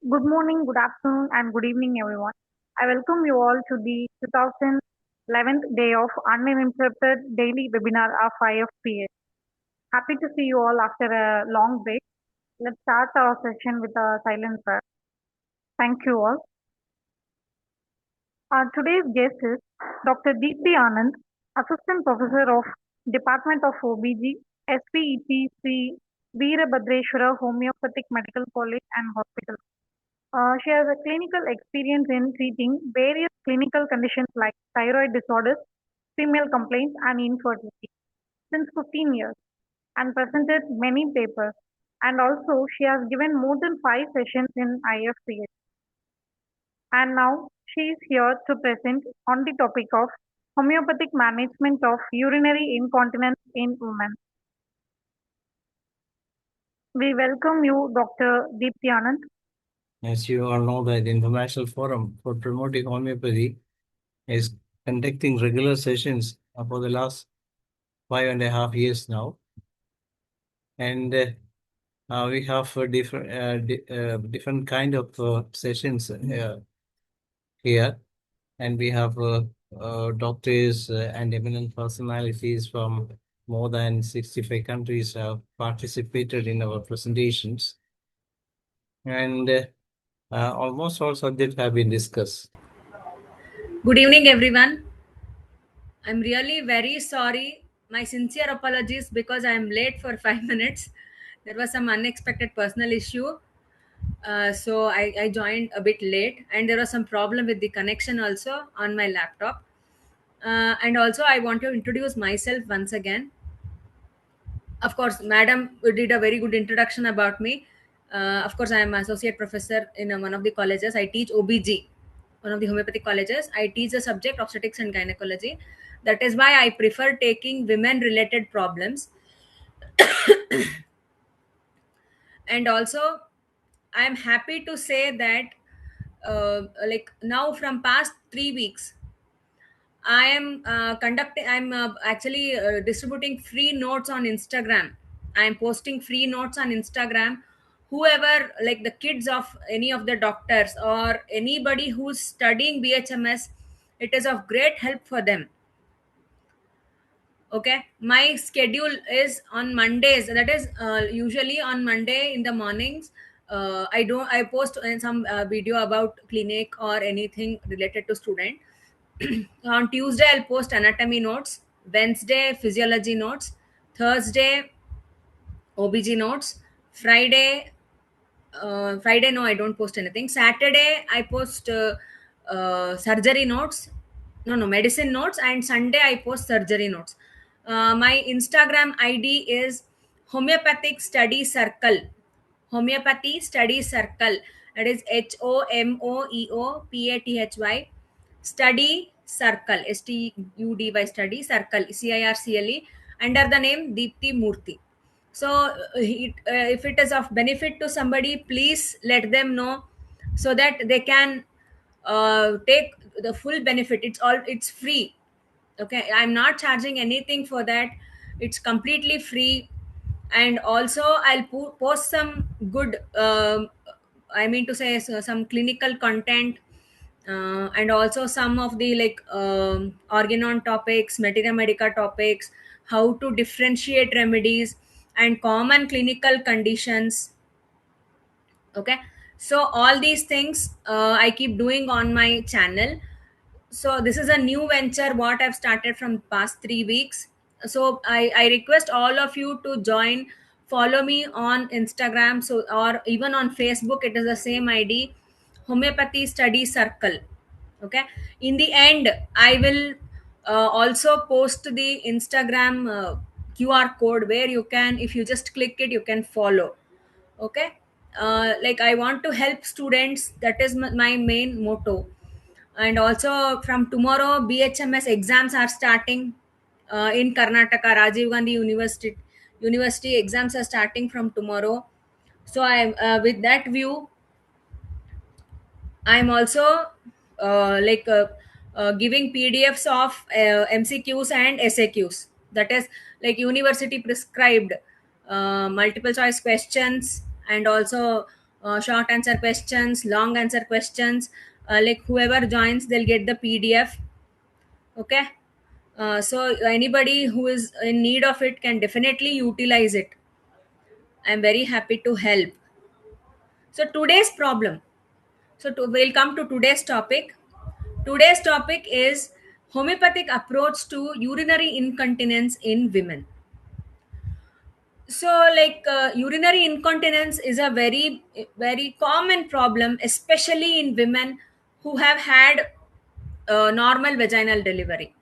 Good morning, good afternoon, and good evening, everyone. I welcome you all to the 2011th day of uninterrupted daily webinar of IFPA. Happy to see you all after a long break. Let's start our session with a silent prayer. Thank you all. Today's guest is Dr. Deepthi Anand, Assistant Professor of Department of OBG, SPET Sri Veerabhadreshwara Homeopathic Medical College and Hospital. She has a clinical experience in treating various clinical conditions like thyroid disorders, female complaints, and infertility since 15 years and presented many papers. And also, she has given more than 5 sessions in IFPH. And now, she is here to present on the topic of homeopathic management of urinary incontinence in women. We welcome you, Dr. Deepthi Anand. As you all know, that the International Forum for Promoting Homeopathy is conducting regular sessions for the last 5.5 years now. And we have different kind of sessions here. And we have doctors and eminent personalities from more than 65 countries have participated in our presentations. And almost all subjects have been discussed. Good evening, everyone. I'm really very sorry. My sincere apologies because I am late for 5 minutes. There was some unexpected personal issue. So I joined a bit late, and there was some problem with the connection also on my laptop. And also, I want to introduce myself once again. Of course, Madam did a very good introduction about me. Of course, I am associate professor in one of the colleges. I teach OBG, one of the homeopathic colleges. I teach the subject obstetrics and gynecology. That is why I prefer taking women-related problems. And also, I am happy to say that, like now from past 3 weeks, I am conducting. I'm actually distributing free notes on Instagram. I'm posting free notes on Instagram. Whoever, like the kids of any of the doctors or anybody who's studying BHMS, it is of great help for them. Okay, my schedule is on Mondays. That is usually on Monday in the mornings. I post some video about clinic or anything related to student. On Tuesday, I'll post anatomy notes. Wednesday, physiology notes. Thursday, OBG notes. Friday, no, I don't post anything. Saturday, I post surgery notes. No, medicine notes. And Sunday, I post surgery notes. My Instagram ID is Homeopathic Study Circle. Homeopathy Study Circle. That is HOMOEOPATHY. Study Circle. STUDY Study Circle. CIRCLE. Under the name Deepthi Murthy. So if it is of benefit to somebody, please let them know so that they can take the full benefit. It's free. Okay, I'm not charging anything for that. It's completely free. And also I'll post some good, I mean to say, some clinical content, and also some of the like organon topics, materia medica topics, how to differentiate remedies and common clinical conditions. Okay, so all these things I keep doing on my channel. So this is a new venture what I've started from past 3 weeks. So I request all of you to join, follow me on Instagram, so or even on Facebook. It is the same ID, Homeopathy Study Circle. Okay, in the end I will also post the Instagram QR code where you can, if you just click it, you can follow. Okay, like I want to help students. That is my main motto. And also from tomorrow, BHMS exams are starting in Karnataka. Rajiv Gandhi University exams are starting from tomorrow. So I, with that view, I'm also giving PDFs of MCQs and SAQs. That is like university prescribed multiple choice questions, and also short answer questions, long answer questions. Like whoever joins, they'll get the PDF. Okay. So anybody who is in need of it can definitely utilize it. I'm very happy to help. So today's problem. We'll come to today's topic. Today's topic is homeopathic approach to urinary incontinence in women. So urinary incontinence is a very common problem, especially in women who have had normal vaginal delivery.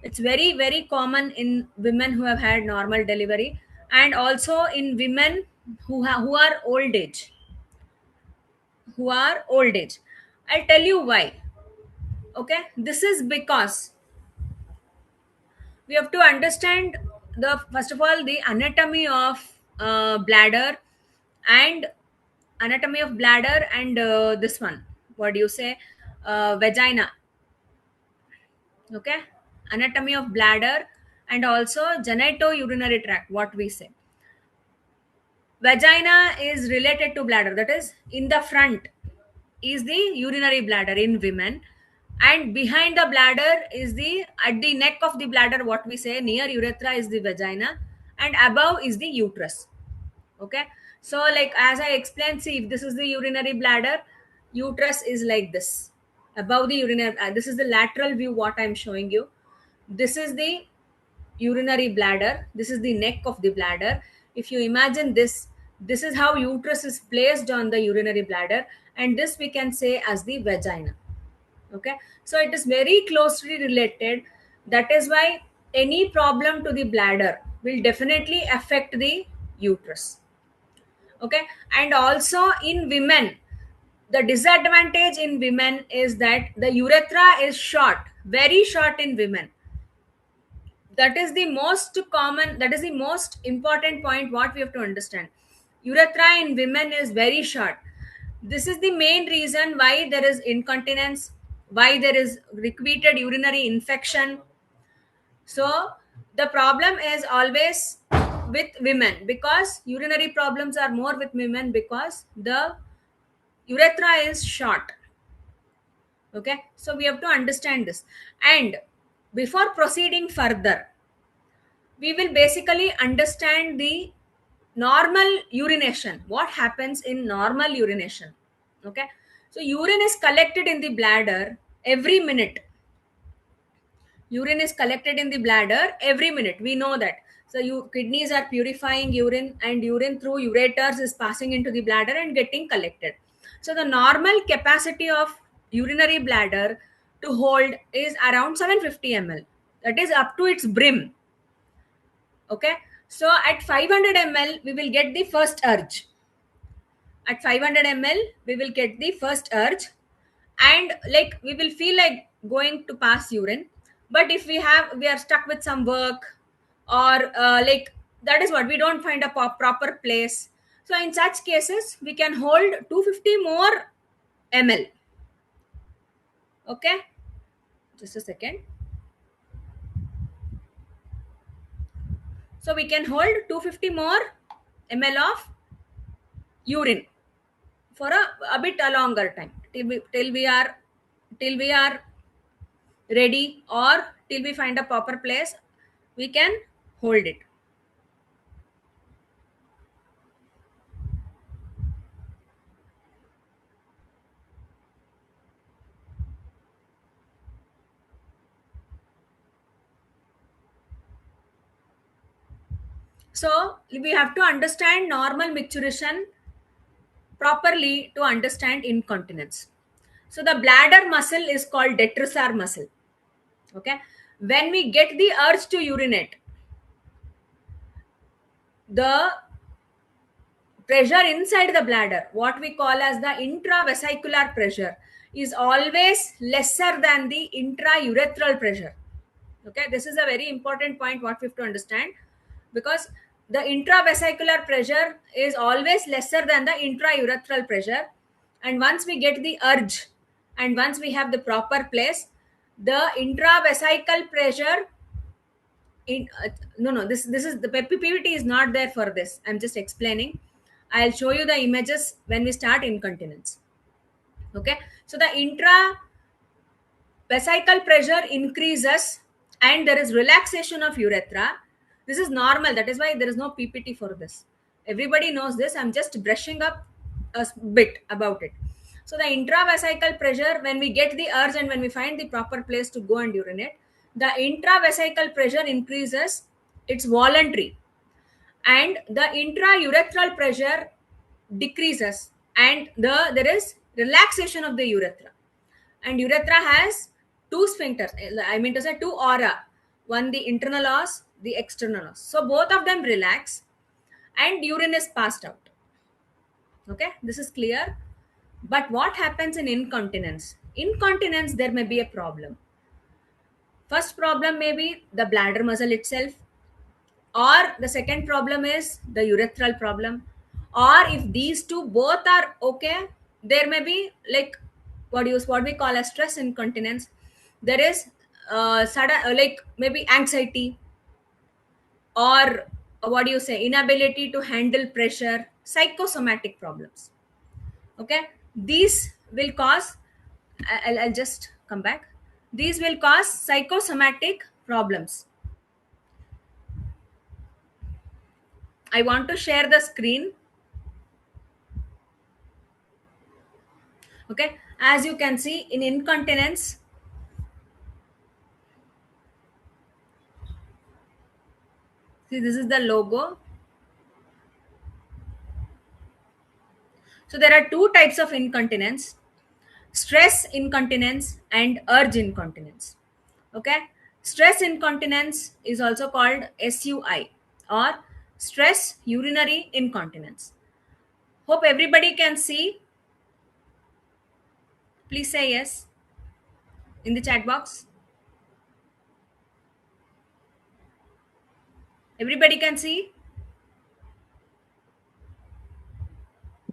It's very common in women who have had normal delivery, and also in women who are old age. I'll tell you why. Okay, this is because we have to understand the first of all the anatomy of bladder and this one, what do you say, vagina. Okay, anatomy of bladder and also genitourinary tract, what we say. Vagina is related to bladder, that is in the front is the urinary bladder in women, and behind the bladder is the at the neck of the bladder, what we say near urethra, is the vagina, and above is the uterus. Okay, so like as I explained, see, if this is the urinary bladder, uterus is like this above the urinary, this is the lateral view what I'm showing you. This is the urinary bladder, this is the neck of the bladder. If you imagine this, this is how uterus is placed on the urinary bladder, and this we can say as the vagina. Okay, so it is very closely related. That is why any problem to the bladder will definitely affect the uterus. Okay, and also in women, the disadvantage in women is that the urethra is short, very short in women. That is the most common, that is the most important point what we have to understand. Urethra in women is very short. This is the main reason why there is incontinence, why there is repeated urinary infection. So the problem is always with women, because urinary problems are more with women because the urethra is short. Okay, so we have to understand this. And before proceeding further, we will basically understand the normal urination, what happens in normal urination. Okay, so urine is collected in the bladder every minute. Urine is collected in the bladder every minute, we know that. So kidneys are purifying urine, and urine through ureters is passing into the bladder and getting collected. So the normal capacity of urinary bladder to hold is around 750 ml, that is up to its brim. Okay, so at 500 ml we will get the first urge. At 500 ml we will get the first urge, and like we will feel like going to pass urine. But if we are stuck with some work, or that is what, we don't find a proper place, so in such cases we can hold 250 more ml. Okay, just a second. So we can hold 250 more ml of urine for a bit a longer time, till we are ready, or till we find a proper place, we can hold it. So we have to understand normal maturation properly to understand incontinence. So the bladder muscle is called detrusor muscle. Okay, when we get the urge to urinate, the pressure inside the bladder, what we call as the intravesicular pressure, is always lesser than the intraurethral pressure. Okay, this is a very important point what we have to understand, because the intravesicular pressure is always lesser than the intraurethral pressure. And once we get the urge, and once we have the proper place, the intravesical pressure in no, this is the PPT is not there for this, I'm just explaining. I'll show you the images when we start incontinence. Okay, so the intra vesical pressure increases and there is relaxation of urethra. This is normal, that is why there is no PPT for this. Everybody knows this. I'm just brushing up a bit about it. So the intravesical pressure, when we get the urge and when we find the proper place to go and urinate, the intravesical pressure increases. It's voluntary, and the intraurethral pressure decreases, and there is relaxation of the urethra. And urethra has two sphincters, I mean to say two aura, one the internal os, the external os. So both of them relax and urine is passed out. Okay, this is clear. But what happens in incontinence? Incontinence, there may be a problem. First problem may be the bladder muscle itself, or the second problem is the urethral problem, or if these two both are okay, there may be like what we call as stress incontinence. There is sudden like maybe anxiety, or what do you say, inability to handle pressure, psychosomatic problems. Okay, these will cause, I'll just come back, these will cause psychosomatic problems. I want to share the screen. Okay, as you can see in incontinence, see this is the logo. So there are two types of incontinence: stress incontinence and urge incontinence. Okay, stress incontinence is also called SUI, or stress urinary incontinence. Hope everybody can see. Please say yes in the chat box. Everybody can see.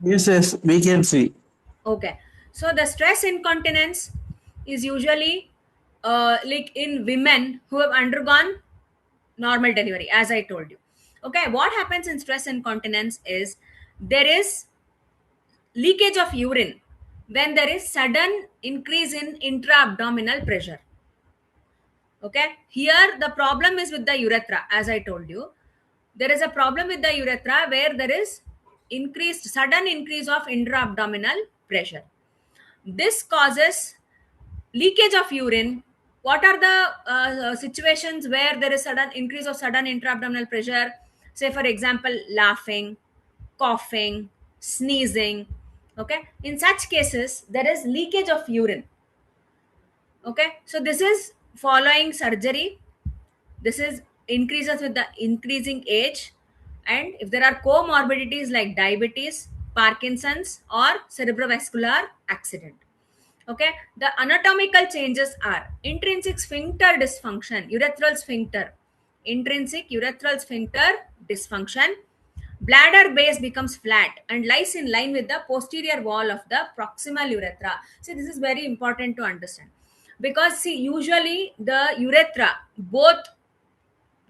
Yes, we can see. Okay, so the stress incontinence is usually like in women who have undergone normal delivery, as I told you. Okay, what happens in stress incontinence is there is leakage of urine when there is sudden increase in intra-abdominal pressure. Okay, here the problem is with the urethra. As I told you, there is a problem with the urethra where there is sudden increase of intra-abdominal pressure. This causes leakage of urine. What are the situations where there is sudden increase of sudden intra-abdominal pressure? Say for example, laughing, coughing, sneezing. Okay, in such cases there is leakage of urine. Okay, so this is following surgery. This is increases with the increasing age, and if there are comorbidities like diabetes, Parkinson's, or cerebrovascular accident. Okay, the anatomical changes are intrinsic sphincter dysfunction, urethral sphincter, intrinsic urethral sphincter dysfunction. Bladder base becomes flat and lies in line with the posterior wall of the proximal urethra. See, this is very important to understand, because see, usually the urethra, both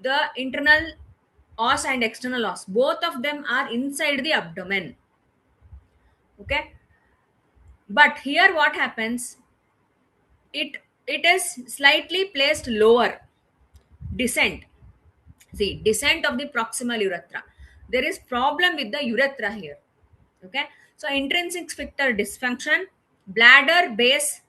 the internal os and external os, both of them are inside the abdomen. Okay, but here what happens, it is slightly placed lower, descent. See, descent of the proximal urethra, there is problem with the urethra here. Okay, so intrinsic sphincter dysfunction, bladder base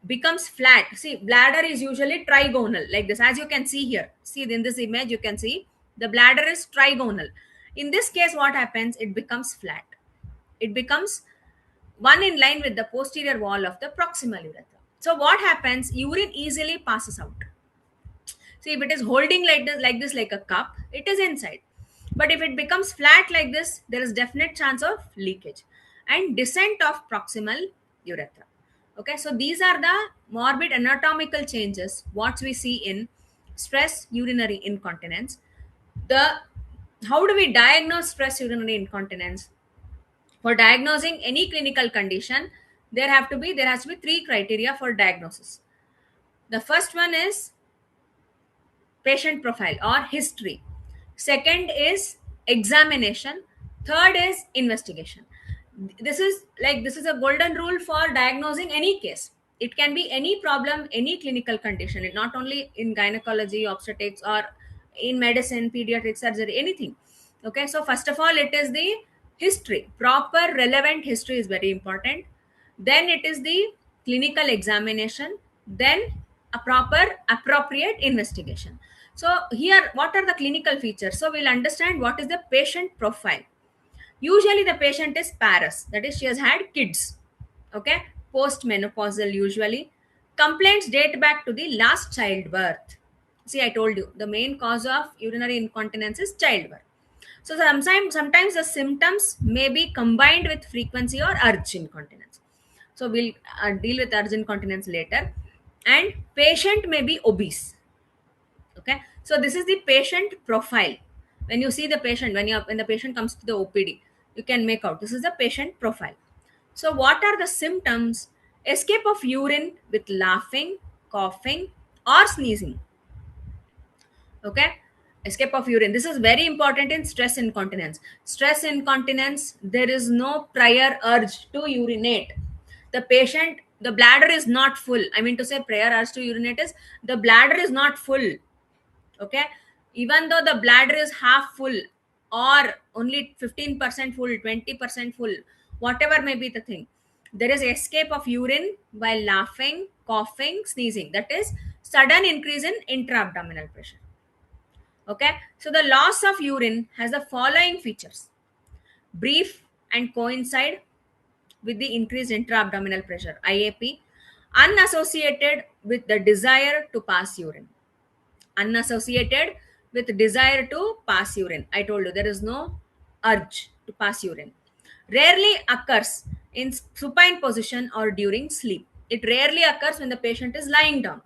becomes flat. See, bladder is usually trigonal like this, as you can see here. See, in this image you can see the bladder is trigonal. In this case what happens, it becomes flat, it becomes one in line with the posterior wall of the proximal urethra. So what happens, urine easily passes out. See, if it is holding like this like a cup, it is inside. But if it becomes flat like this, there is definite chance of leakage and descent of proximal urethra. Okay, so these are the morbid anatomical changes what we see in stress urinary incontinence. The How do we diagnose stress urinary incontinence? For diagnosing any clinical condition, there has to be three criteria for diagnosis. The first one is patient profile or history. Second is examination. Third is investigation. This is a golden rule for diagnosing any case. It can be any problem, any clinical condition, not only in gynecology, obstetrics, or in medicine, pediatric surgery, anything. Okay, so first of all, it is the history. Proper relevant history is very important. Then it is the clinical examination. Then a proper appropriate investigation. So here, what are the clinical features? So we'll understand what is the patient profile. Usually the patient is parous, that is she has had kids. Okay, postmenopausal usually. Complaints date back to the last childbirth. See, I told you the main cause of urinary incontinence is childbirth. So sometimes the symptoms may be combined with frequency or urge incontinence. So we'll deal with urge incontinence later. And patient may be obese. Okay, so this is the patient profile. When you see the patient, when the patient comes to the OPD, you can make out this is the patient profile. So what are the symptoms? Escape of urine with laughing, coughing, or sneezing. Okay, escape of urine, this is very important in stress incontinence. Stress incontinence, there is no prior urge to urinate. The bladder is not full. I mean to say, prior urge to urinate is the bladder is not full. Okay, even though the bladder is half full or only 15% full, 20% full, whatever may be the thing, there is escape of urine while laughing, coughing, sneezing. That is sudden increase in intra-abdominal pressure. Okay, so the loss of urine has the following features: brief and coincide with the increased intra-abdominal pressure, IAP, unassociated with the desire to pass urine. Unassociated with desire to pass urine. I told you there is no urge to pass urine. Rarely occurs in supine position or during sleep. It rarely occurs when the patient is lying down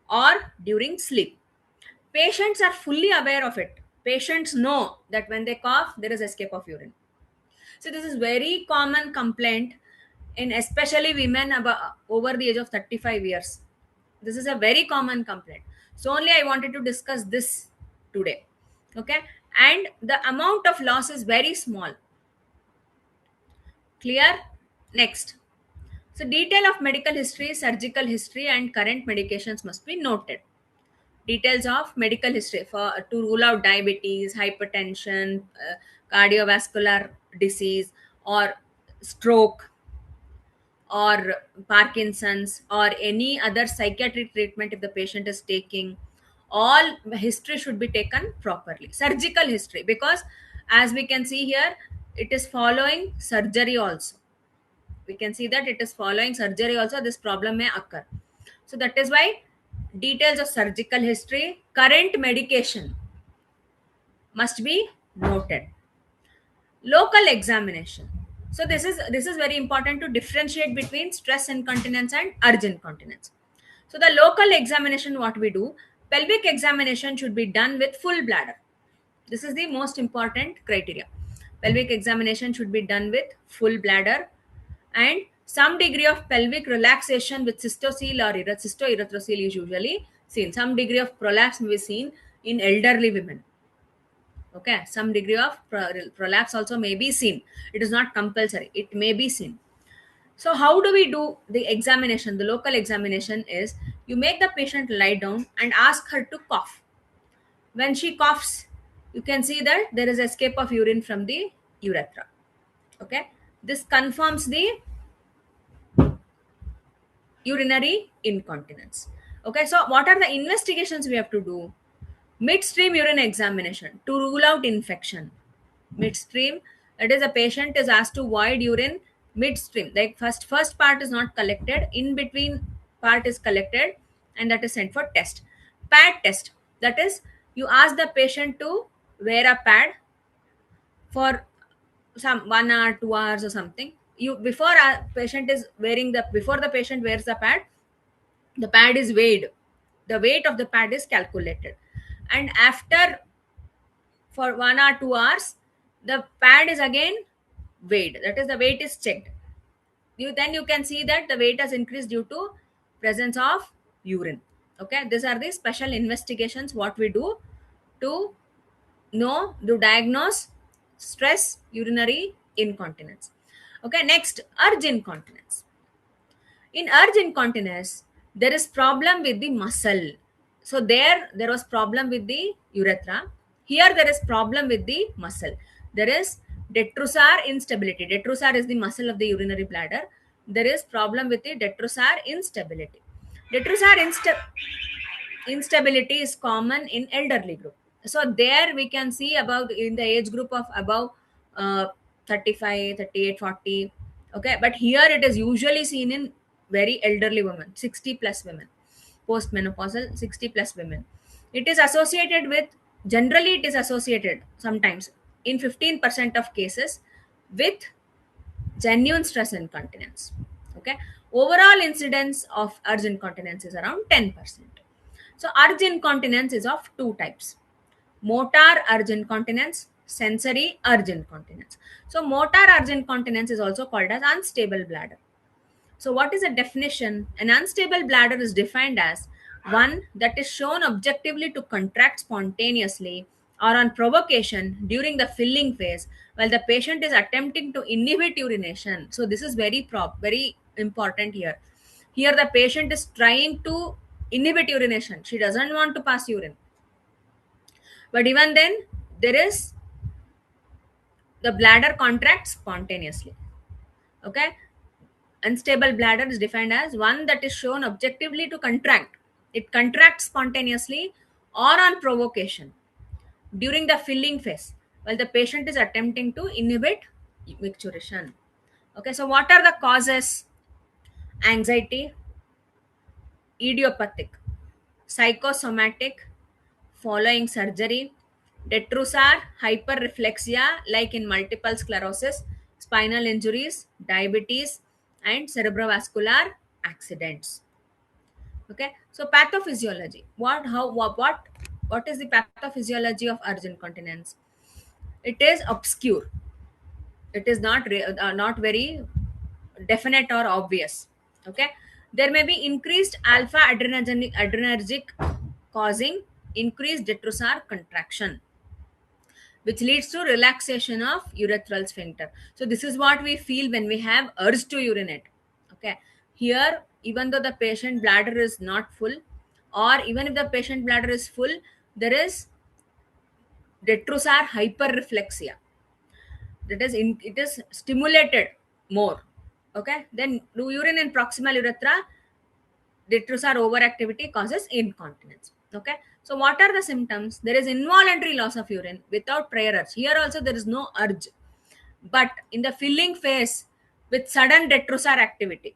or during sleep. Patients are fully aware of it. Patients know that when they cough, there is escape of urine. So this is very common complaint in especially women over the age of 35 years. This is a very common complaint. So only I wanted to discuss this today. Okay, and the amount of loss is very small. Clear? Next. So detail of medical history, surgical history, and current medications must be noted. Details of medical history to rule out diabetes, hypertension, cardiovascular disease, or stroke, or Parkinson's, or any other psychiatric treatment if the patient is taking. All history should be taken properly. Surgical history, because as we can see here, it is following surgery also. We can see that it is following surgery also, this problem may occur. So that is why details of surgical history, current medication must be noted. Local examination. So this is very important to differentiate between stress incontinence and urge incontinence. So the local examination, what we do, pelvic examination should be done with full bladder. This is the most important criteria. Pelvic examination should be done with full bladder, and some degree of pelvic relaxation with cystocele or cystoerythrocele is usually seen. Some degree of prolapse may be seen in elderly women. Okay, some degree of prolapse also may be seen. It is not compulsory, it may be seen. So how do we do the examination? The local examination is, you make the patient lie down and ask her to cough. When she coughs, you can see that there is escape of urine from the urethra. Okay, this confirms the urinary incontinence. Okay, so what are the investigations we have to do? Midstream urine examination to rule out infection. Midstream, that is, a patient is asked to void urine midstream. Like first part is not collected, in between part is collected, and that is sent for test. Pad test, that is, you ask the patient to wear a pad for some 1 hour, 2 hours or something. You before a patient is wearing the before the patient wears the pad is weighed. The weight of the pad is calculated, and after, for 1 or 2 hours, the pad is again weighed. That is, the weight is checked. Then you can see that the weight has increased due to presence of urine. Okay, these are the special investigations what we do to know, to diagnose stress urinary incontinence. Okay, next, urge incontinence. In urge incontinence, there is problem with the muscle. So there was problem with the urethra. Here there is problem with the muscle. There is detrusor instability. Detrusor is the muscle of the urinary bladder. There is problem with the detrusor instability. Detrusor instability is common in elderly group. So there we can see about in the age group of above 35, 38, 40. Okay, but here it is usually seen in very elderly women, 60 plus women, postmenopausal 60 plus women. It is associated with, generally it is associated sometimes in 15% of cases with genuine stress incontinence. Okay, overall incidence of urge incontinence is around 10%. So urge incontinence is of two types: motor urge incontinence, sensory urge incontinence. So motor urge incontinence is also called as unstable bladder. So what is the definition? An unstable bladder is defined as one that is shown objectively to contract spontaneously or on provocation during the filling phase while the patient is attempting to inhibit urination. So this is very important here. Here the patient is trying to inhibit urination. She doesn't want to pass urine. But even then, there is the bladder contracts spontaneously. Okay, unstable bladder is defined as one that is shown objectively to contract. It contracts spontaneously or on provocation during the filling phase while the patient is attempting to inhibit micturition. Okay, so what are the causes? Anxiety, idiopathic, psychosomatic, following surgery, detrusor hyperreflexia like in multiple sclerosis, spinal injuries, diabetes, and cerebrovascular accidents. Okay, so pathophysiology. What is the pathophysiology of urge incontinence? It is obscure. It is not very definite or obvious. Okay, there may be increased alpha adrenergic causing increased detrusor contraction, which leads to relaxation of urethral sphincter. So this is what we feel when we have urge to urinate. Okay, here even though the patient bladder is not full, or even if the patient bladder is full, there is detrusor hyperreflexia. That is, it is stimulated more. Okay, then urine in proximal urethra, detrusor overactivity causes incontinence. Okay, so what are the symptoms? There is involuntary loss of urine without prior urge. Here also there is no urge, but in the filling phase with sudden detrusor activity.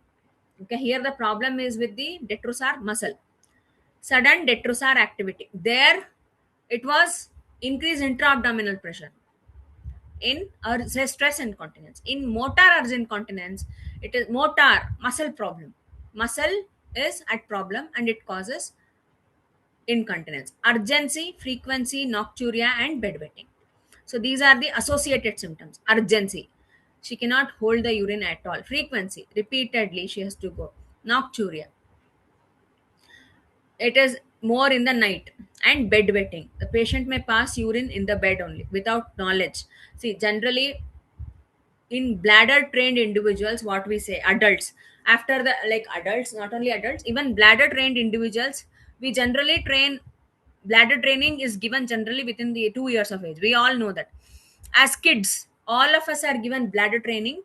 Okay, here the problem is with the detrusor muscle. Sudden detrusor activity. There it was increased intra-abdominal pressure. In say stress incontinence, in motor urge incontinence, it is motor muscle problem. Muscle is at problem and it causes incontinence. Urgency, frequency, nocturia, and bedwetting. So these are the associated symptoms. Urgency, she cannot hold the urine at all. Frequency, repeatedly she has to go. Nocturia, it is more in the night. And bedwetting, the patient may pass urine in the bed only without knowledge. See, generally in bladder trained individuals, what we say, adults, after the, like adults, not only adults, even bladder trained individuals, we generally train. Bladder training is given generally within the 2 years of age. We all know that. As kids, all of us are given bladder training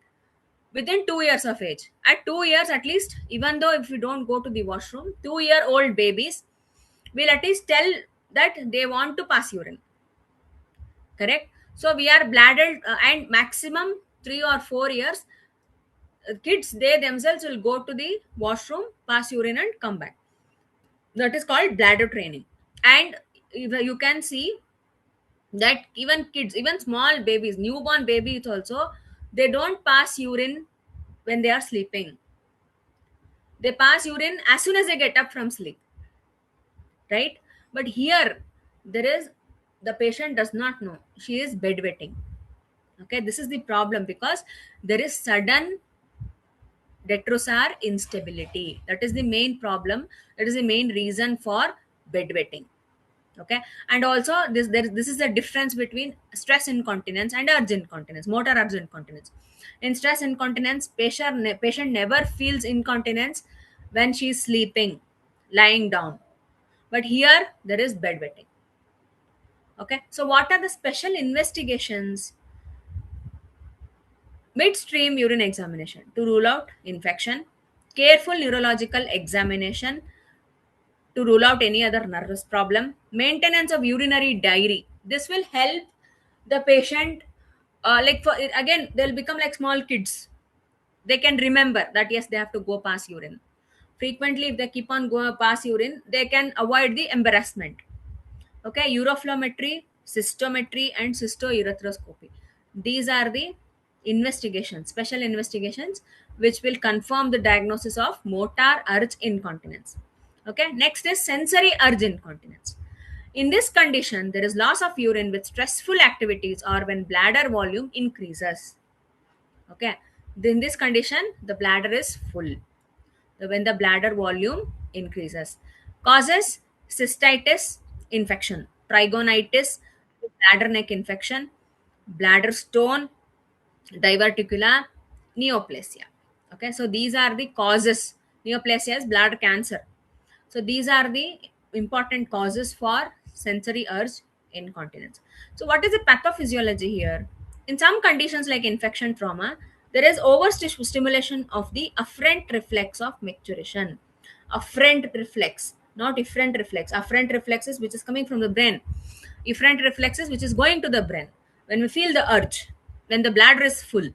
within 2 years of age. At 2 years at least, even though if we don't go to the washroom, 2-year-old babies will at least tell that they want to pass urine. Correct? So we are bladder and maximum 3 or 4 years, kids, they themselves will go to the washroom, pass urine, and come back. That is called bladder training. And you can see that even kids, even small babies, newborn babies also, they don't pass urine when they are sleeping. They pass urine as soon as they get up from sleep, right? But here there is, the patient does not know, she is bedwetting. Okay, this is the problem, because there is sudden detrusor instability. That is the main problem. That is the main reason for bedwetting. Okay, and also this is the difference between stress incontinence and urge incontinence, motor urge incontinence. In stress incontinence, patient never feels incontinence when she is sleeping, lying down, but here there is bedwetting. Okay, so what are the special investigations? Midstream urine examination to rule out infection, careful neurological examination to rule out any other nervous problem, maintenance of urinary diary. This will help the patient, like for again, they'll become like small kids. They can remember that yes, they have to go pass urine. Frequently, if they keep on going pass urine, they can avoid the embarrassment. Okay, uroflowmetry, cystometry, and cystourethropy. These are the investigations, special investigations, which will confirm the diagnosis of motor urge incontinence. Okay, next is sensory urge incontinence. In this condition, there is loss of urine with stressful activities or when bladder volume increases. Okay, in this condition, the bladder is full when the bladder volume increases. Causes cystitis infection, trigonitis, bladder neck infection, bladder stone, diverticula, neoplasia. Okay, so these are the causes. Neoplasia is bladder cancer. So these are the important causes for sensory urge incontinence. So what is the pathophysiology here? In some conditions like infection trauma, there is overstimulation of the afferent reflex of micturition. Afferent reflex, not efferent reflex. Afferent reflex is which is coming from the brain. Efferent reflex is which is going to the brain. When we feel the urge, when the bladder is full,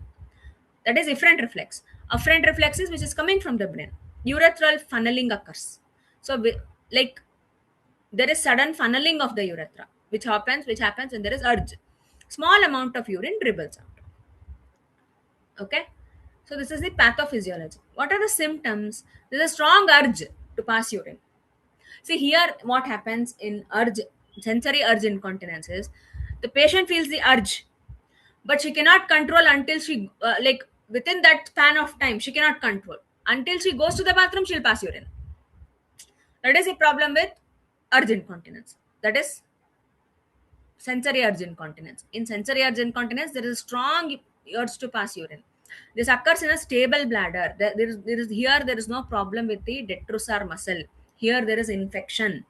that is efferent reflex. Afferent reflex is which is coming from the brain. Urethral funneling occurs. So, like there is sudden funneling of the urethra, which happens when there is urge. Small amount of urine dribbles out. Okay, so this is the pathophysiology. What are the symptoms? There's a strong urge to pass urine. See here, what happens in urge, sensory urge incontinence is the patient feels the urge, but she cannot control until she like within that span of time she cannot control until she goes to the bathroom. She'll pass urine. That is a problem with urge incontinence. That is sensory urge incontinence. In sensory urge incontinence, there is a strong urge to pass urine. This occurs in a stable bladder. There is no problem with the detrusor muscle. Here there is infection.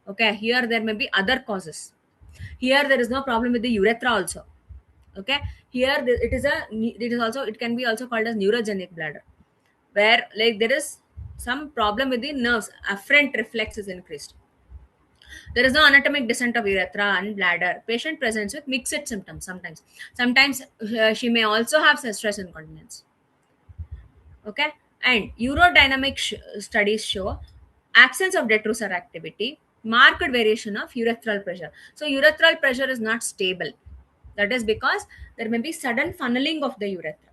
Okay, here there may be other causes. Here there is no problem with the urethra also. Okay, here it can be also called as neurogenic bladder, where like there is some problem with the nerves. Afferent reflex is increased. There is no anatomic descent of urethra and bladder. Patient presents with mixed symptoms sometimes. Sometimes she may also have stress incontinence. Okay, and urodynamic studies show absence of detrusor activity, marked variation of urethral pressure. So urethral pressure is not stable. That is because there may be sudden funneling of the urethra.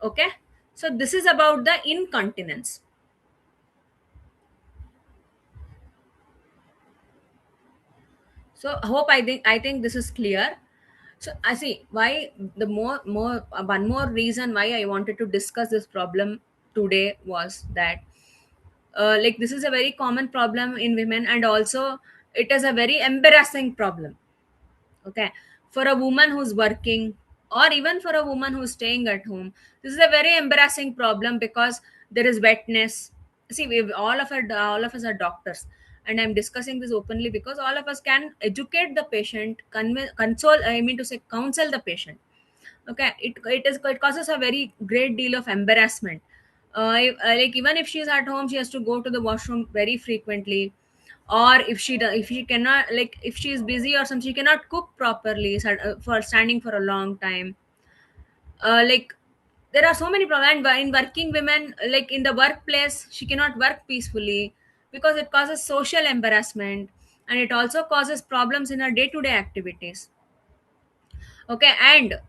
Okay, so this is about the incontinence. So I think this is clear. So I see why the more one more reason why I wanted to discuss this problem today was that like this is a very common problem in women, and also it is a very embarrassing problem. Okay, for a woman who's working, or even for a woman who's staying at home, this is a very embarrassing problem because there is wetness. See, we all of us are doctors, and I'm discussing this openly because all of us can educate the patient, counsel the patient. Okay, it causes a very great deal of embarrassment. Like even if she's at home, she has to go to the washroom very frequently, or if she cannot, like if she is busy or something, she cannot cook properly for standing for a long time. Like there are so many problems. And in working women, like in the workplace, she cannot work peacefully because it causes social embarrassment, and it also causes problems in her day-to-day activities. Okay, and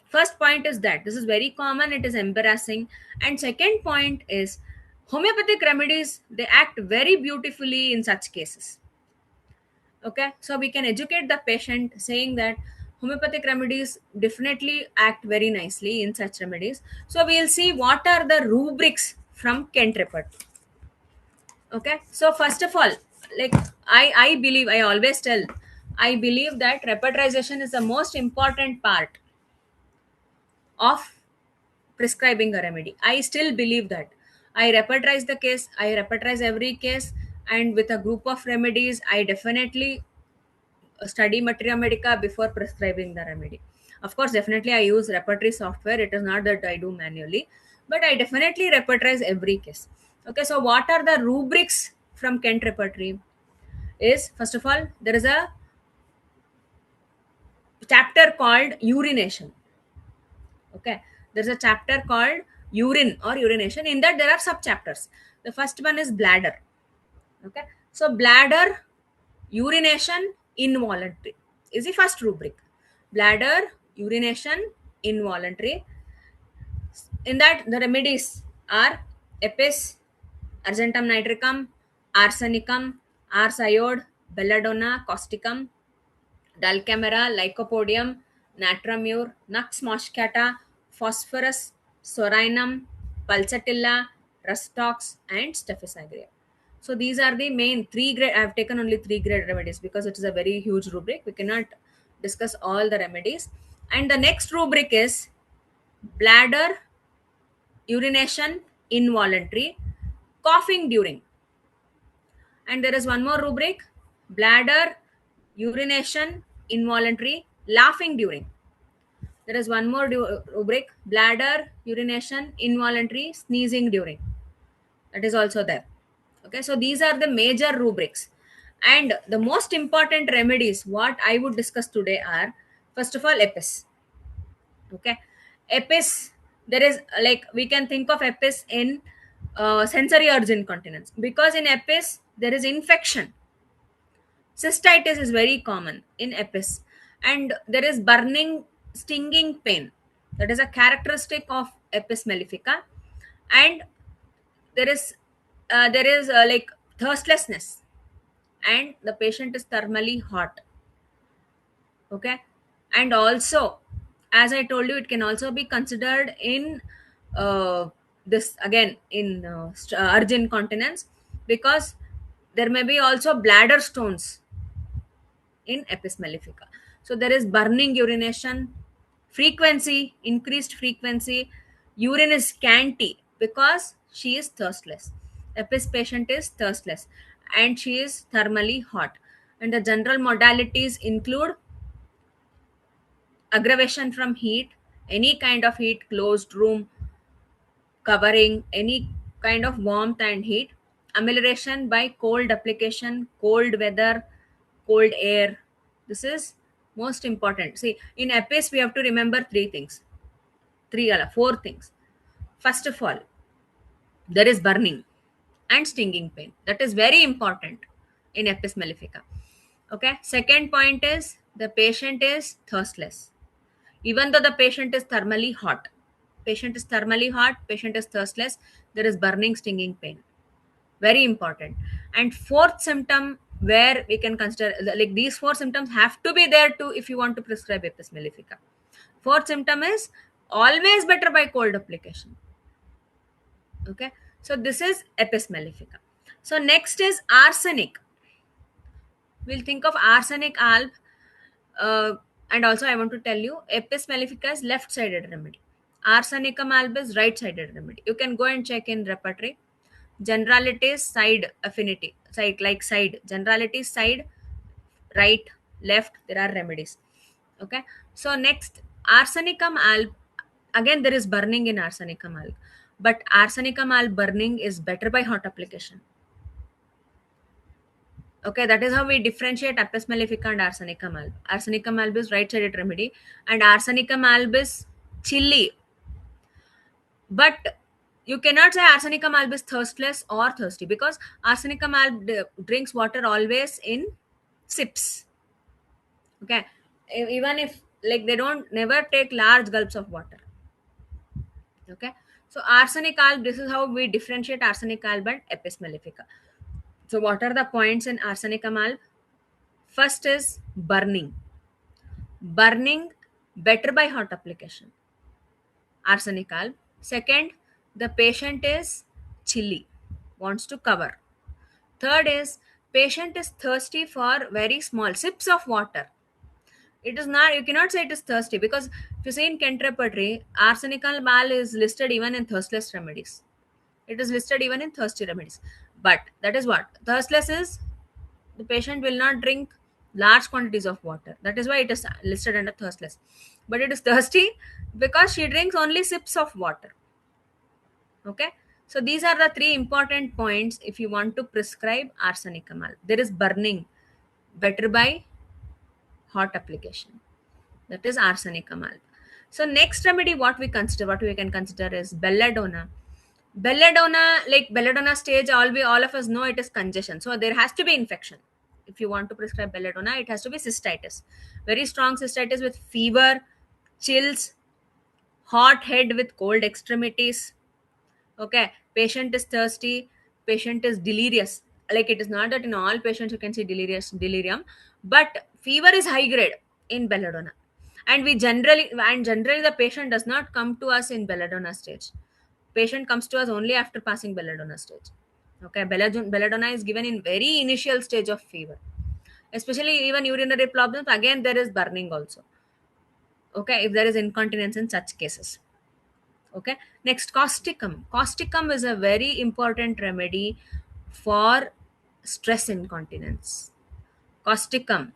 first point is that this is very common, it is embarrassing. And second point is homeopathic remedies, they act very beautifully in such cases. Okay, so we can educate the patient saying that homeopathic remedies definitely act very nicely in such remedies. So we'll see what are the rubrics from Kent report. Okay, so first of all, like I believe, I always tell, I believe that repertorization is the most important part of prescribing a remedy. I still believe that. I repertorize the case, I repertorize every case, and with a group of remedies, I definitely study materia medica before prescribing the remedy. Of course, definitely I use repertory software. It is not that I do manually, but I definitely repertorize every case. Okay, so what are the rubrics from Kent repertory? Is first of all, there is a chapter called urination. Okay, there's a chapter called urine or urination. In that, there are sub chapters. The first one is bladder. Okay, so bladder, urination, involuntary is the first rubric. Bladder, urination, involuntary. In that, the remedies are Epis, Argentum nitricum, Arsenicum, Ars iode, Belladonna, Causticum, Dulcamera, Lycopodium, Natramur, Nux moscata, Phosphorus, Sorinum, Pulsatilla, Rustox, and Staphysagrea. So these are the main three grade. I have taken only three grade remedies because it is a very huge rubric. We cannot discuss all the remedies. And the next rubric is bladder, urination, involuntary, coughing during. And there is one more rubric: bladder, urination, involuntary, laughing during. There is one more rubric: bladder, urination, involuntary, sneezing during. That is also there. Okay, so these are the major rubrics. And the most important remedies, what I would discuss today are, first of all, EPIS. Okay, EPIS, there is like we can think of EPIS in sensory urge incontinence, because in EPIS there is infection. Cystitis is very common in EPIS, and there is burning, stinging pain. That is a characteristic of EPIS mellifica, and there is like thirstlessness, and the patient is thermally hot. Okay, and also, as I told you, it can also be considered in this again in urge incontinence, because there may be also bladder stones in Apis mellifica. So there is burning urination, frequency, increased frequency, urine is scanty because she is thirstless. Apis patient is thirstless and she is thermally hot. And the general modalities include aggravation from heat, any kind of heat, closed room, covering, any kind of warmth and heat, amelioration by cold application, cold weather, cold air. This is most important. See, in EPIS, we have to remember three things, four things. First of all, there is burning and stinging pain. That is very important in EPIS mellifica. Okay. Second point is the patient is thirstless, even though the patient is thermally hot. Patient is thermally hot, patient is thirstless, there is burning, stinging pain. Very important. And fourth symptom, where we can consider, like these four symptoms have to be there too if you want to prescribe Apis mellifica. Fourth symptom is always better by cold application. Okay, so this is Apis mellifica. So next is arsenic. We'll think of arsenic alb. And also I want to tell you, Apis mellifica is left-sided remedy. Arsenicum alb is right-sided remedy. You can go and check in repertory. Generalities, side affinity, side like side. Generalities, side, right, left. There are remedies. Okay. So next, arsenicum alb. Again, there is burning in arsenicum alb, but arsenicum alb burning is better by hot application. Okay, that is how we differentiate Apis mellifica and arsenicum alb. Arsenicum alb is right-sided remedy, and arsenicum alb is chilly. But you cannot say arsenicum alb is thirstless or thirsty, because arsenicum alb drinks water always in sips. Okay, even if like they don't never take large gulps of water. Okay, so arsenic alb. This is how we differentiate arsenic alb and Apis mellifica. So what are the points in arsenicum alb? First is burning. Burning better by hot application. Arsenic alb. Second, the patient is chilly, wants to cover. Third is patient is thirsty for very small sips of water. It is not, you cannot say it is thirsty, because if you see in Kent repertory, arsenical mal is listed even in thirstless remedies. It is listed even in thirsty remedies. But that is what? Thirstless is, the patient will not drink large quantities of water. That is why it is listed under thirstless. But it is thirsty because she drinks only sips of water. Okay. So these are the three important points if you want to prescribe arsenicamide. There is burning, better by hot application. That is arsenicamide. So next remedy, what we can consider is belladonna. Belladonna, like belladonna stage, all of us know it is congestion. So there has to be infection. If you want to prescribe belladonna, it has to be cystitis. Very strong cystitis with fever, chills, hot head with cold extremities. Okay, patient is thirsty, patient is delirious. Like, it is not that in all patients you can see delirium, but fever is high grade in belladonna. And generally the patient does not come to us in belladonna stage. Patient comes to us only after passing belladonna stage. Okay, belladonna is given in very initial stage of fever, especially even urinary problems. Again, there is burning also. Okay, if there is incontinence in such cases. Okay, next, causticum is a very important remedy for stress incontinence. Causticum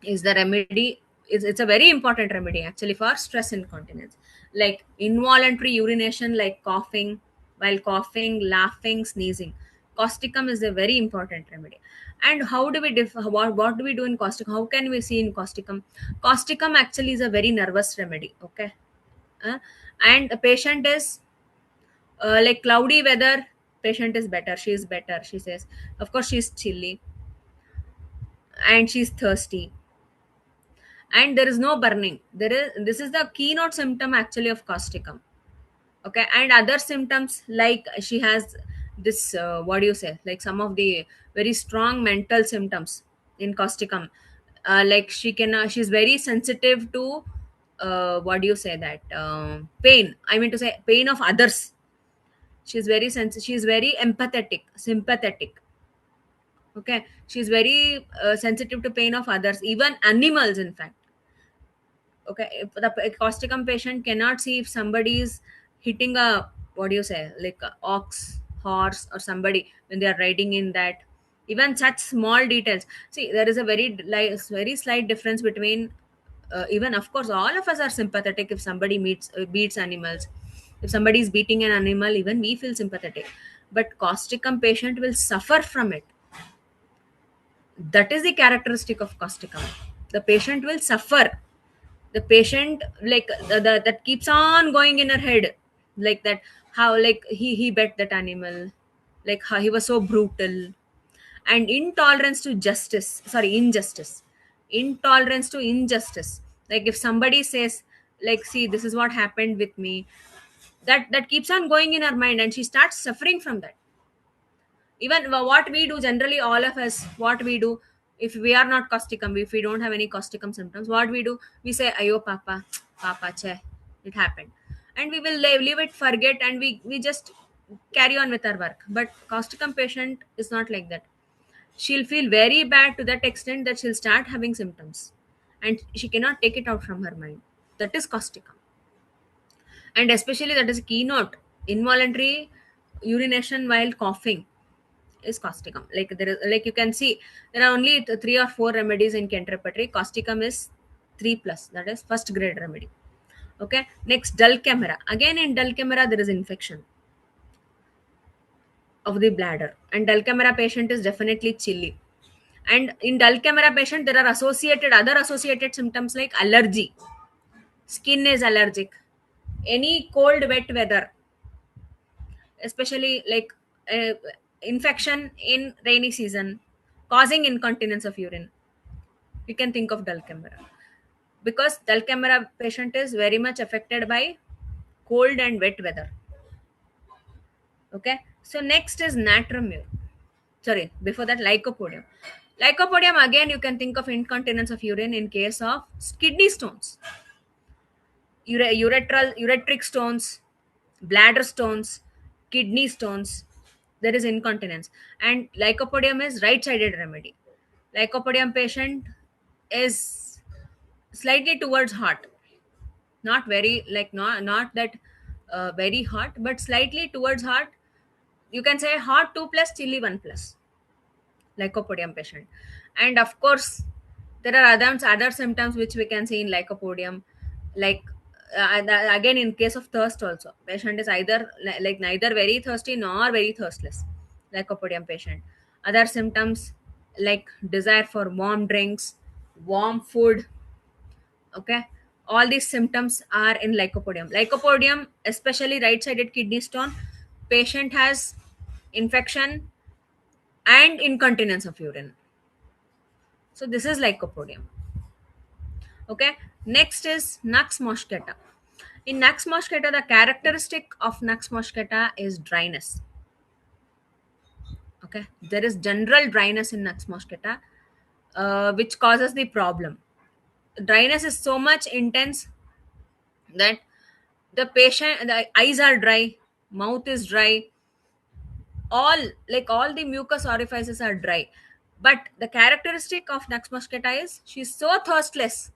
is the remedy, it's a very important remedy actually for stress incontinence, like involuntary urination, like coughing, while coughing, laughing, sneezing. Causticum is a very important remedy. And how do we what do we do in causticum? How can we see in causticum? Causticum actually is a very nervous remedy. Okay. Uh, and the patient is like cloudy weather, patient is better, she is better, she says. Of course, she's chilly and she's thirsty, and there is no burning. This is the keynote symptom actually of causticum. Okay, and other symptoms, like she has this what do you say, like some of the very strong mental symptoms in causticum. Like she's very sensitive to what do you say, that pain, I mean to say pain of others. She's very empathetic, sympathetic. Okay, she's very sensitive to pain of others, even animals, in fact. Okay, if the causticum patient cannot see if somebody is hitting a, what do you say, like a ox, horse, or somebody when they are riding in that. Even such small details, see, there is a very slight difference between even, of course, all of us are sympathetic if somebody beats animals. If somebody is beating an animal, even we feel sympathetic. But causticum patient will suffer from it. That is the characteristic of causticum. The patient will suffer. The patient, like that keeps on going in her head, like that, how, like he bet that animal, like how he was so brutal. And intolerance to injustice. Like if somebody says, like, see, this is what happened with me, that keeps on going in her mind, and she starts suffering from that. Even what we do generally, all of us, what we do, if we are not causticum, if we don't have any causticum symptoms, what we do, we say, ayo papa, papa che, it happened. And we will leave it, forget, and we just carry on with our work. But causticum patient is not like that. She'll feel very bad to that extent that she'll start having symptoms, and she cannot take it out from her mind. That is causticum. And especially, that is a keynote, involuntary urination while coughing is causticum. Like there is, like you can see, there are only three or four remedies in Kent repertory. Causticum is 3 plus, that is first grade remedy. Okay, next, dulcamera. Again, in dulcamera there is infection of the bladder, and dulcamera patient is definitely chilly. And in dulcamera patient, there are other associated symptoms like allergy, skin is allergic, any cold wet weather, especially like uh, infection in rainy season causing incontinence of urine. You can think of dulcamera, because dulcamera patient is very much affected by cold and wet weather. Okay, so next is natromure. Sorry, before that, lycopodium. Lycopodium, again, you can think of incontinence of urine in case of kidney stones, uretric stones, bladder stones, kidney stones. there is incontinence. And lycopodium is right sided remedy. Lycopodium patient is slightly towards hot, not very, like, not that very hot, but slightly towards hot. You can say hot 2 plus, chilly 1 plus, lycopodium patient. And of course there are other symptoms which we can see in lycopodium, like again in case of thirst also, patient is either like neither very thirsty nor very thirstless, lycopodium patient. Other symptoms like desire for warm drinks, warm food. Okay, all these symptoms are in lycopodium, especially right sided kidney stone. Patient has infection and incontinence of urine. So this is lycopodium. Okay, next is nux moscata. In nux moscata, the characteristic of nux moscata is dryness. Okay, there is general dryness in nux moscata, which causes the problem. Dryness is so much intense that the eyes are dry, mouth is dry, all the mucous orifices are dry. But the characteristic of nux moscata is she's so thirstless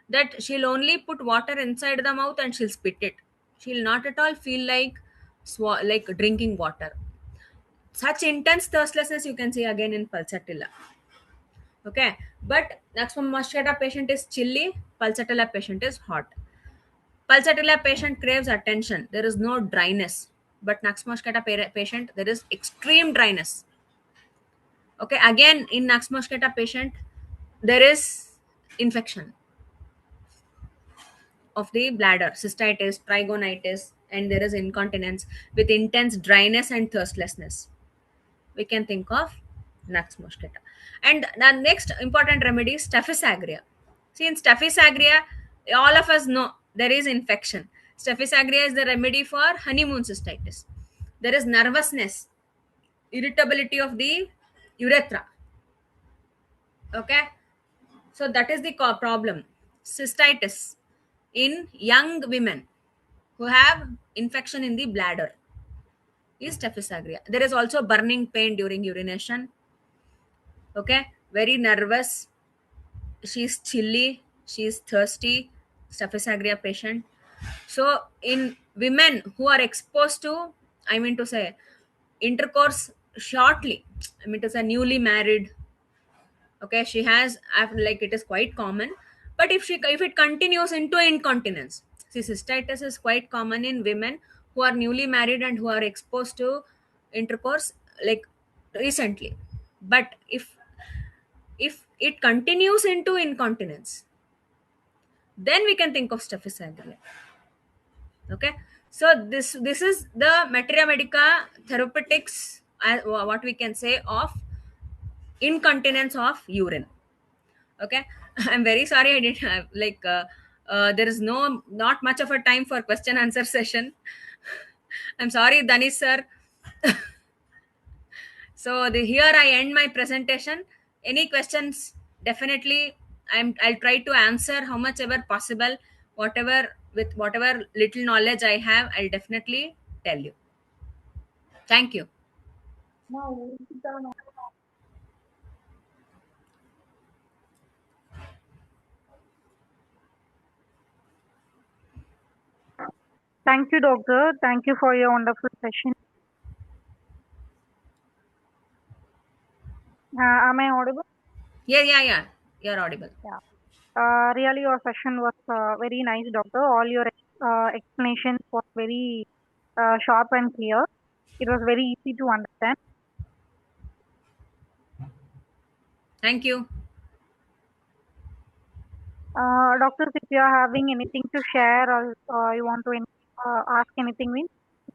that she'll only put water inside the mouth and she'll spit it. She'll not at all feel like like drinking water. Such intense thirstlessness you can see again in pulsatilla. Okay, but nux moscata patient is chilly, pulsatilla patient is hot. Pulsatilla patient craves attention. There is no dryness, but nux moscata patient there is extreme dryness. Okay, again in nux moscata patient there is infection of the bladder, cystitis, trigonitis, and there is incontinence with intense dryness and thirstlessness. We can think of nux moscata. And the next important remedy is Staphylococcus aureus. See, in Staphylococcus aureus, all of us know there is infection. Staphylococcus aureus is the remedy for honeymoon cystitis. There is nervousness, irritability of the urethra. Okay, so that is the problem. Cystitis in young women who have infection in the bladder is Staphylococcus aureus. There is also burning pain during urination. Okay, very nervous, she's chilly, she's thirsty, Staphylococcus aureus patient. So in women who are exposed to, I mean to say, intercourse shortly, I mean to say newly married, okay, she has like it is quite common. But if it continues into incontinence, see, cystitis is quite common in women who are newly married and who are exposed to intercourse like recently. But if it continues into incontinence, then we can think of Staphylococcus aureus. Okay, so this is the materia medica therapeutics, what we can say of incontinence of urine. Okay, I'm very sorry I didn't have there is not much of a time for question answer session. I'm sorry, Danish sir. So here I end my presentation. Any questions? Definitely, I'll try to answer how much ever possible. Whatever little knowledge I have, I'll definitely tell you. Thank you. Thank you, doctor. Thank you for your wonderful session. Am I audible? Yeah. You're audible. Yeah. Really, your session was very nice, doctor. All your explanations was very sharp and clear. It was very easy to understand. Thank you. Doctors, if you are having anything to share or you want to ask anything, you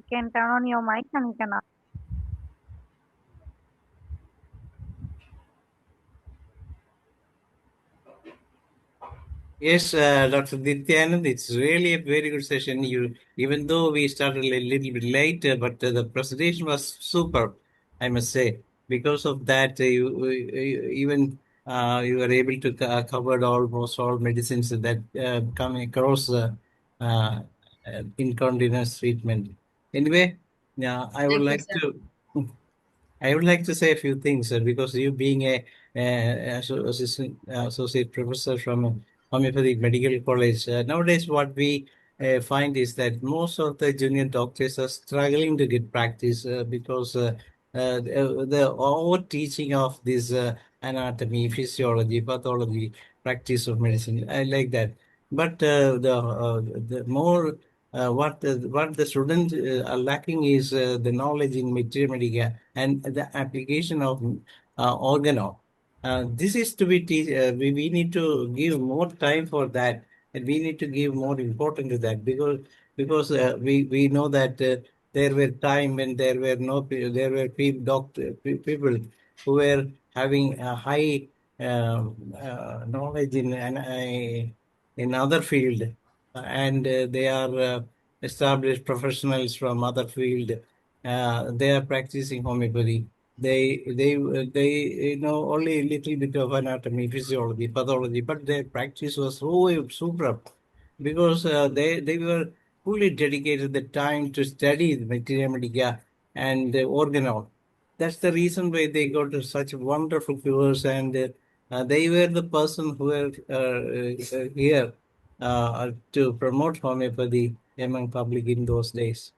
can turn on your mic and you can ask. Yes, Dr. Nityanand, it's really a very good session. Even though we started a little bit late, but the presentation was superb, I must say. Because of that, even you were able to cover almost all medicines that come across incontinence treatment. Anyway, yeah, I would Thank you, like sir. to I would like to say a few things, because you being associate professor from a homeopathic medical college, nowadays what we find is that most of the junior doctors are struggling to get practice, because the over teaching of this anatomy, physiology, pathology, practice of medicine. I like that, but the more what the students are lacking is the knowledge in materia medica and the application of organo. This is to be we need to give more time for that, and we need to give more importance to that, because we know that there were time when there were no there were people who were having a high knowledge in other field, and they are established professionals from other field. They are practicing homeopathy. They know only a little bit of anatomy, physiology, pathology, but their practice was so superb, because they were fully dedicated the time to study the materia medica and the organelle. That's the reason why they got to such wonderful cures, and they were the person who were here to promote homeopathy among public in those days.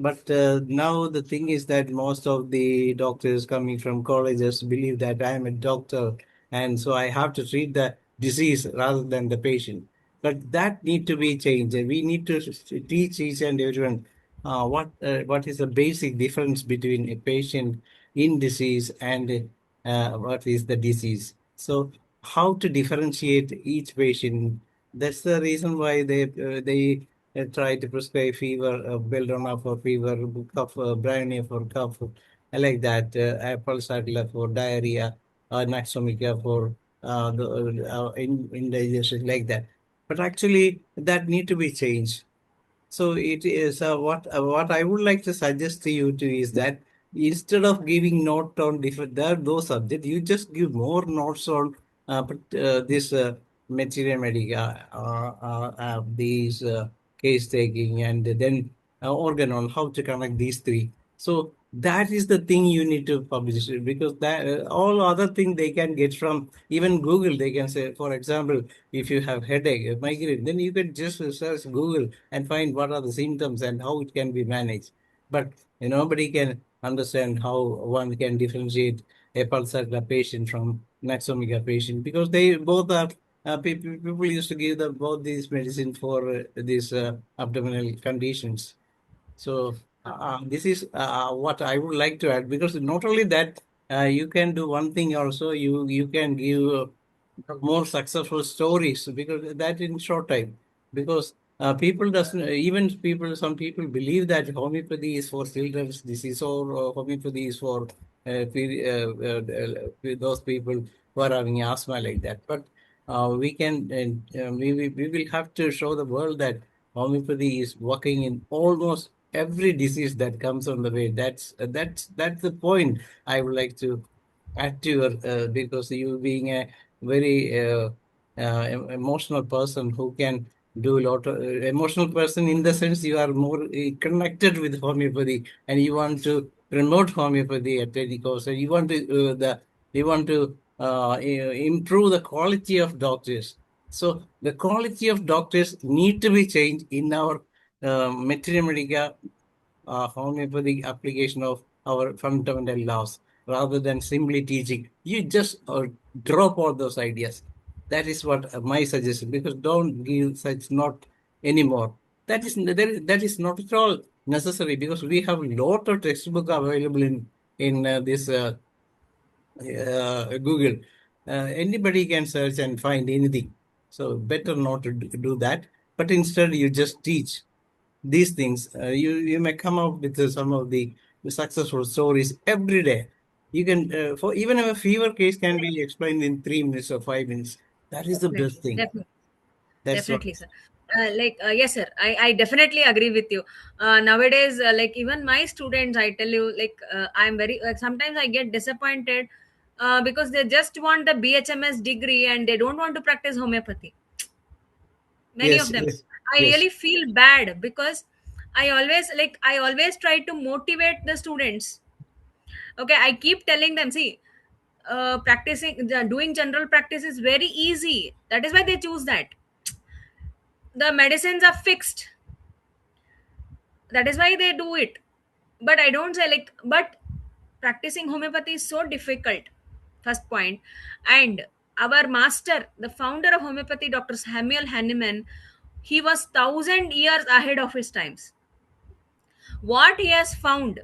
But now the thing is that most of the doctors coming from colleges believe that I am a doctor, and so I have to treat the disease rather than the patient. But that need to be changed. And we need to teach each and everyone what is the basic difference between a patient in disease and what is the disease. So how to differentiate each patient. That's the reason why they try to prescribe fever, belladonna for fever, cough, brownia for cough, like that, apple cider for diarrhea, naxomica for indigestion, like that. But actually, that need to be changed. So it is what I would like to suggest to you too is that instead of giving note on different those subjects, you just give more notes on this materia medica, these case taking, and then organ on how to connect these three. So that is the thing you need to publish, because that all other thing they can get from even Google. They can say, for example, if you have headache, migraine, then you can just search Google and find what are the symptoms and how it can be managed. But nobody can understand how one can differentiate a Pulsar patient from Naxomica patient, because they both are people used to give them both these medicine for these abdominal conditions. So this is what I would like to add, because not only that, you can do one thing also. You can give more successful stories, because that in short time, because people doesn't even people some people believe that homeopathy is for children's disease, or homeopathy is for those people who are having asthma, like that. But we can we will have to show the world that homeopathy is working in almost every disease that comes on the way. That's the point I would like to add to your, because you being a very emotional person who can do a lot of emotional person, in the sense you are more connected with homeopathy, and you want to promote homeopathy at any cost, and you want to improve the quality of doctors. So the quality of doctors need to be changed in our materia medica, homeopathic application of our fundamental laws, rather than simply teaching. You just drop all those ideas. That is what my suggestion, because don't give such not anymore. That is not at all necessary, because we have a lot of textbook available in this Google. Anybody can search and find anything. So better not to do that. But instead, you just teach these things. You may come up with some of the successful stories every day. You can for even a fever case can be explained in 3 minutes or 5 minutes. That is the best Definitely, thing. definitely. That's what. Definitely, sir. Yes, sir. I definitely agree with you. Nowadays, like even my students, I tell you, like I'm very. Sometimes I get disappointed because they just want the BHMS degree and they don't want to practice homeopathy. Many Yes, of them. yes, I yes. really feel bad because I always try to motivate the students. Okay, I keep telling them, see, doing general practice is very easy. That is why they choose that. The medicines are fixed. That is why they do it. But I don't say like, but practicing homeopathy is so difficult. First point. And our master, the founder of homeopathy, Dr. Samuel Hahnemann, he was 1,000 years ahead of his times. What he has found,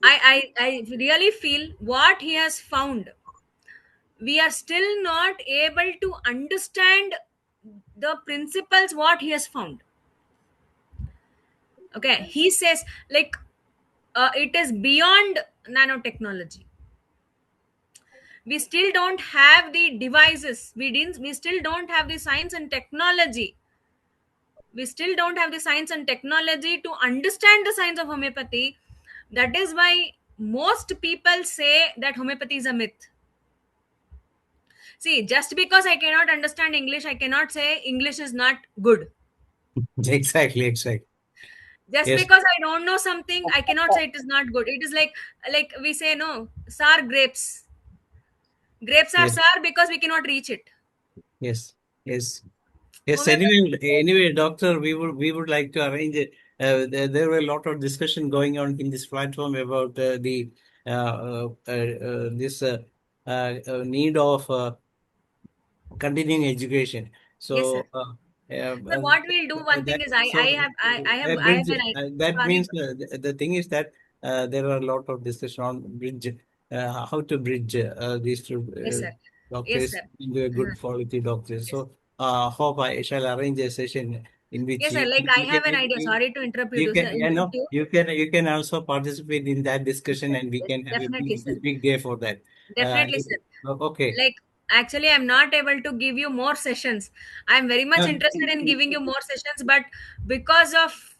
I really feel what he has found, we are still not able to understand the principles what he has found. Okay, he says like it is beyond nanotechnology. We still don't have the devices. We still don't have the science and technology. We still don't have the science and technology to understand the science of homeopathy. That is why most people say that homeopathy is a myth. See, just because I cannot understand English, I cannot say English is not good. Exactly. Just Yes. because I don't know something, I cannot say it is not good. It is like we say no, sour grapes. Grapes are Yes. sour because we cannot reach it. Yes. Yes. Yes. Homeopathy, Anyway, doctor, we would like to arrange it. There were a lot of discussion going on in this platform about the this need of continuing education. yes, sir. So Sir, what we'll do, one thing that is so a I bridge. have an That sorry. means the thing is that there are a lot of discussion on bridge, how to bridge these two Yes, sir. Yes, doctors sir. into a Uh-huh. good quality doctors. Yes. So hope I shall arrange a session in which Yes, sir. Like I you have an can idea. Sorry to interrupt you, you can interrupt you. you can also participate in that Yes, discussion, sir. and we Yes, can have a definitely, sir. big day for that. Uh, Definitely, sir. okay. Like actually, I'm not able to give you more sessions. I'm very much Um, interested in giving you more sessions, but because of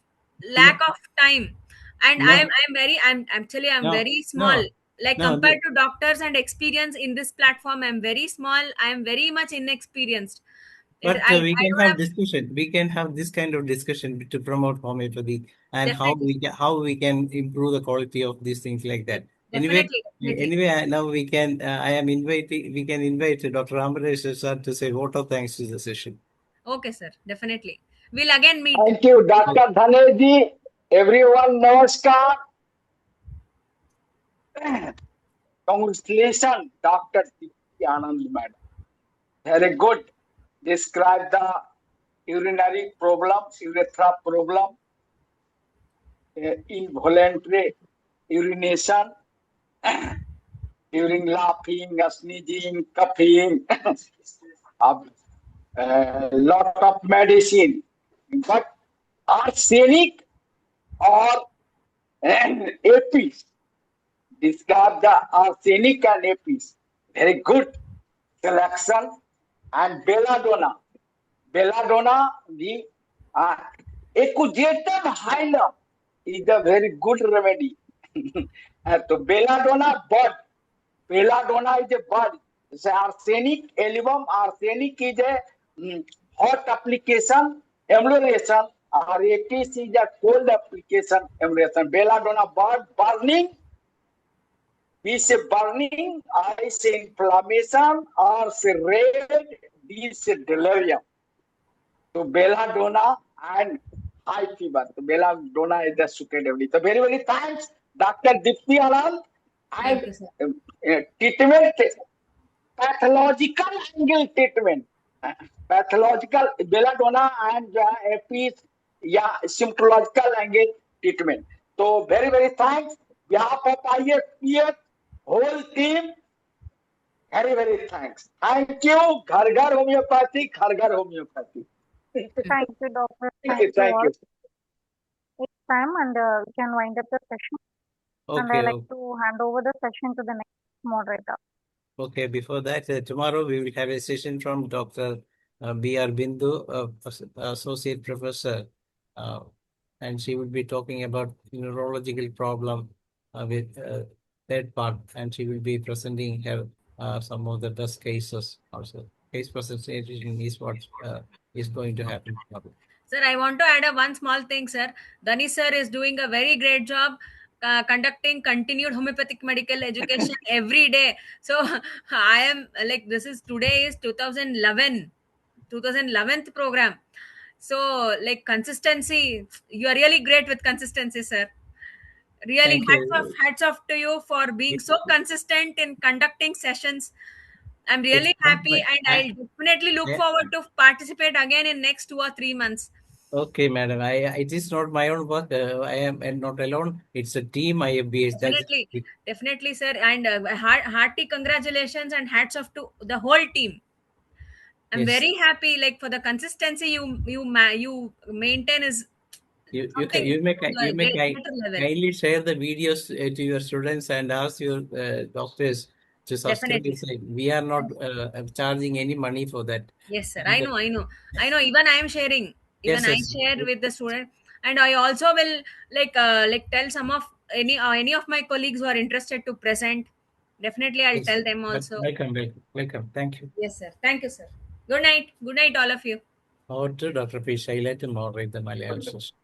lack no, of time, and no, I'm actually I'm no, very small. no, Like no. compared to doctors and experience in this platform, I'm very small. I'm very much inexperienced. But we I can don't have have discussion. We can have this kind of discussion to promote homeopathy and definitely, how we can improve the quality of these things like that. definitely, definitely. Now we can. I am inviting. We can invite Dr. Ambaresh sir to say vote of thanks to the session. Okay, sir. Definitely. We'll again meet. Thank you, Dr. Dhaneji. Everyone, namaskar. Congratulations, Dr. Dipti Anand, madam. Very good. Describe the urinary problem, urethra problem, involuntary urination, during laughing, sneezing, coughing, a lot of medicine. But arsenic or an apis, describe the arsenic and apis. Very good selection. And belladonna. Belladonna, the accusatum hyalum is a very good remedy. So belladonna bud. Belladonna is a bud. It's arsenic album. Arsenic is a hot application, emulsion, or apis is a cold application, emulsion. Belladonna bud burning. B say burning, I say inflammation, R say red, D say delirium. So belladonna and high fever. So belladonna is the suitability. So very, very thanks, Dr. Dipti Anand. Thank And you, sir. treatment, pathological angle treatment. Pathological belladonna and apis, yeah, symptomological angle treatment. So very, very thanks. Behalf of ISPS, whole team, very, very thanks. Thank you. Ghar Ghar Homeopathy, Ghar Ghar Homeopathy. Thank you, doctor. Thank Thank you, you thank all. you. It's time, and we can wind up the session. And I Okay. like to hand over the session to the next moderator. Okay, before that, tomorrow we will have a session from Dr. B.R. Bindu, Associate Professor, uh, and she will be talking about neurological problem with third part, and she will be presenting her some of the best cases also. Case presentation is what is going to happen tomorrow. Sir, I want to add a one small thing, sir. Dani sir is doing a very great job. conducting continued homeopathic medical education every day. So I am like, this is, today is 2011th program. So like, consistency, you are really great with consistency, sir. Really, Thank you. hats off to you for being so consistent in conducting sessions. I'm It's really not happy, my, and I'll definitely look I- forward to participate again in next 2 or 3 months. okay, madam. It is not my own work. I am not alone. It's a team IFBS. Definitely, definitely, sir. And hearty congratulations and hats off to the whole team. I'm yes. very happy. Like, for the consistency you maintain is You can something to you the may greater level. kindly share the videos to your students and ask your doctors to subscribe. Definitely. We are not charging any money for that. Yes, sir. And, I know. Even I am sharing. Even yes, I yes. share with the student, and I also will like tell some of any of my colleagues who are interested to present. Definitely, I'll Yes. tell them also. Welcome, welcome, welcome. Thank you. Yes, sir. Thank you, sir. Good night. Good night, all of you. Over to Dr. P. Shaila to moderate the Malayalam session.